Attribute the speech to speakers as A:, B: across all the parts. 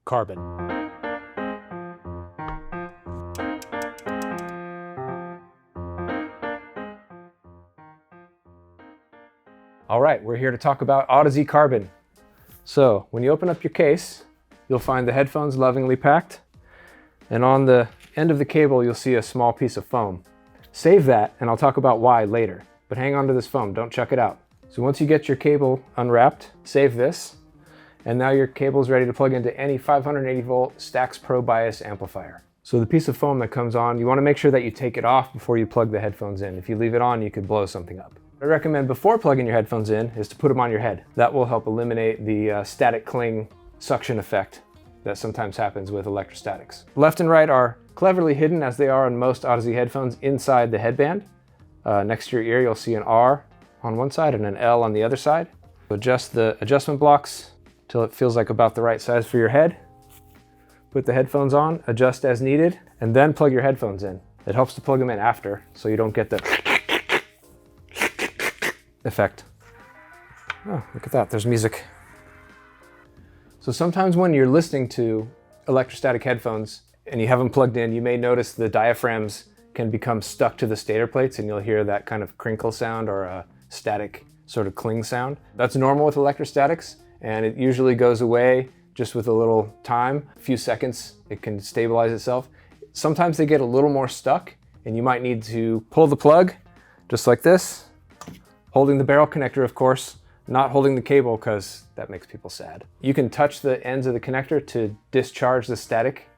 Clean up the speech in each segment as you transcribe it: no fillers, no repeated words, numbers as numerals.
A: carbon. All right, we're here to talk about A to Z carbon. So when you open up your case, you'll find the headphones lovingly packed, and on the end of the cable you'll see a small piece of foam. Save that, and I'll talk about why later, but hang on to this foam, don't chuck it out. So once you get your cable unwrapped, save this, and now your cable is ready to plug into any 580 volt Stax Pro bias amplifier. So the piece of foam that comes on, you want to make sure that you take it off before you plug the headphones in. If you leave it on, you could blow something up. What I recommend before plugging your headphones in is to put them on your head. That will help eliminate the static cling suction effect that sometimes happens with electrostatics. Left and right are cleverly hidden, as they are on most A to Z headphones, inside the headband. Next to your ear, you'll see an R on one side and an L on the other side. Adjust the adjustment blocks till it feels like about the right size for your head. Put the headphones on, adjust as needed, and then plug your headphones in. It helps to plug them in after, so you don't get the effect. Oh, look at that, there's music. So sometimes when you're listening to electrostatic headphones and you have them plugged in, you may notice the diaphragms can become stuck to the stator plates, and you'll hear that kind of crinkle sound or a static sort of cling sound. That's normal with electrostatics, and it usually goes away just with a little time, a few seconds, it can stabilize itself. Sometimes they get a little more stuck, and you might need to pull the plug, just like this, holding the barrel connector, of course, not holding the cable, because that makes people sad. You can touch the ends of the connector to discharge the static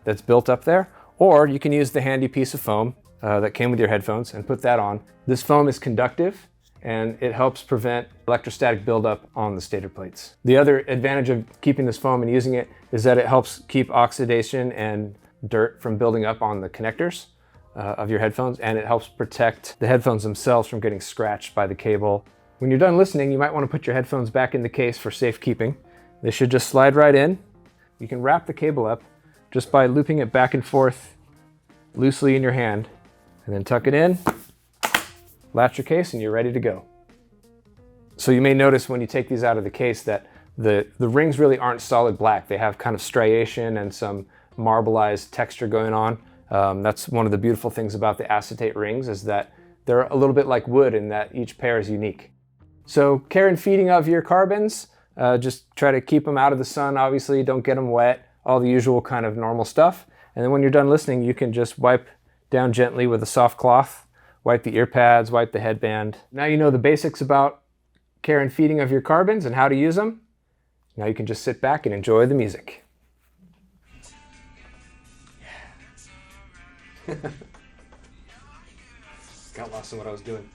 A: that's built up there, or you can use the handy piece of foam that came with your headphones and put that on. This foam is conductive, and it helps prevent electrostatic buildup on the stator plates. The other advantage of keeping this foam and using it is that it helps keep oxidation and dirt from building up on the connectors of your headphones, and it helps protect the headphones themselves from getting scratched by the cable. When you're done listening, you might want to put your headphones back in the case for safekeeping. They should just slide right in. You can wrap the cable up just by looping it back and forth loosely in your hand, and then tuck it in, latch your case, and you're ready to go. So you may notice when you take these out of the case that the rings really aren't solid black. They have kind of striation and some marbleized texture going on. That's one of the beautiful things about the acetate rings, is that they're a little bit like wood in that each pair is unique. So care and feeding of your carbons, just try to keep them out of the sun, obviously, don't get them wet, all the usual kind of normal stuff. And then when you're done listening, you can just wipe down gently with a soft cloth, wipe the ear pads, wipe the headband. Now you know the basics about care and feeding of your carbons and how to use them. Now you can just sit back and enjoy the music. Got lost in what I was doing.